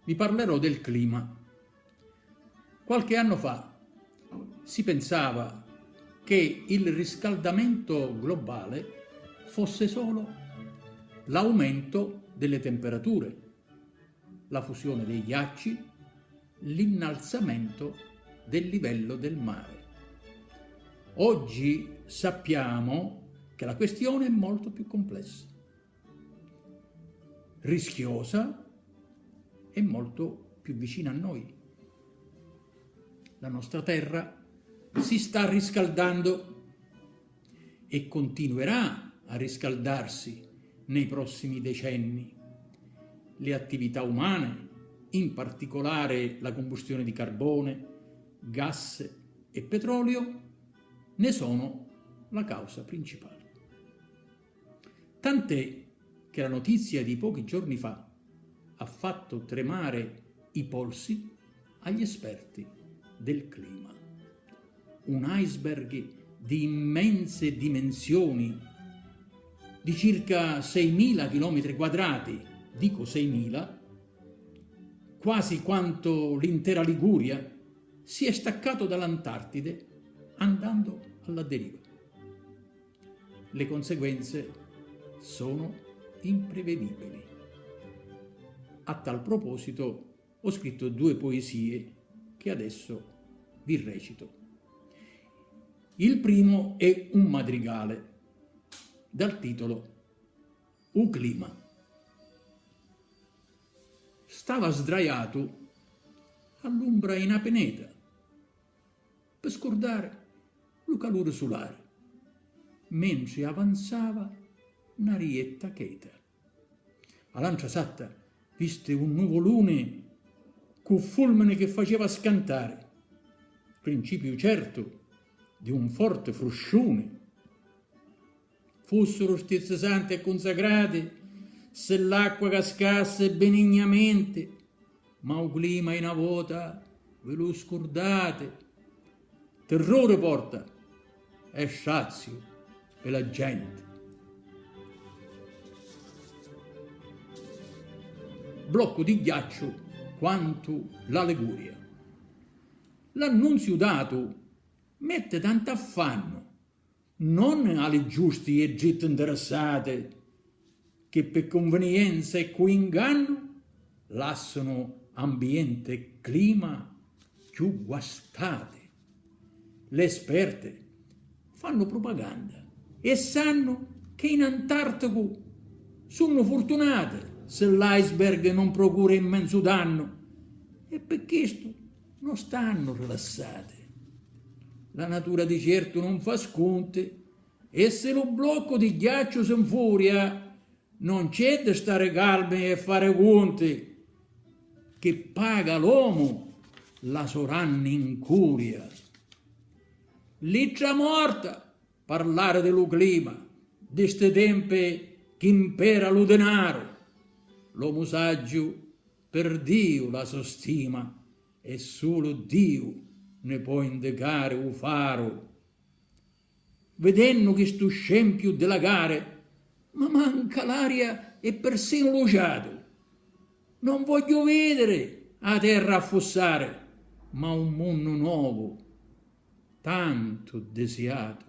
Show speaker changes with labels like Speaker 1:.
Speaker 1: vi parlerò del clima. Qualche anno fa si pensava che il riscaldamento globale fosse solo l'aumento delle temperature, la fusione dei ghiacci, l'innalzamento del livello del mare. Oggi sappiamo che la questione è molto più complessa, rischiosa e molto più vicina a noi. La nostra terra si sta riscaldando e continuerà a riscaldarsi nei prossimi decenni. Le attività umane, in particolare la combustione di carbone, gas e petrolio, ne sono la causa principale. Tant'è che la notizia di pochi giorni fa ha fatto tremare i polsi agli esperti del clima. Un iceberg di immense dimensioni, di circa 6.000 km quadrati, dico 6.000, quasi quanto l'intera Liguria, si è staccato dall'Antartide andando alla deriva. Le conseguenze sono imprevedibili. A tal proposito ho scritto 2 poesie che adesso vi recito. Il primo è un madrigale dal titolo U clima. Stava sdraiato all'ombra in apeneta per scordare lo calore solare, mentre avanzava una rietta cheta. All'ancia satta viste un nuvolone con fulmine che faceva scantare, principio certo di un forte fruscione. Fossero stesse sante e consacrate se l'acqua cascasse benignamente, ma un clima in avota ve lo scordate. Terrore porta e sazio per la gente. Blocco di ghiaccio quanto la Liguria. L'annunzio dato mette tanto affanno non alle giusti e gitte interessate che per convenienza e co inganno lasciano ambiente e clima più guastate. Le esperte fanno propaganda e sanno che in Antartico sono fortunate se l'iceberg non procura immenso danno, e per questo non stanno rilassate. La natura di certo non fa sconti, e se lo blocco di ghiaccio si infuria, non c'è da stare calmi e fare conti, che paga l'uomo la soranna incuria. Liccia morta parlare dello clima, di ste tempi che impera lo denaro. L'uomo saggio per Dio la sostima, e solo Dio ne può indicare un faro. Vedendo che sto scempio della gare, ma manca l'aria e persino l'oceano. Non voglio vedere a terra affossare, ma un mondo nuovo, tanto desiato.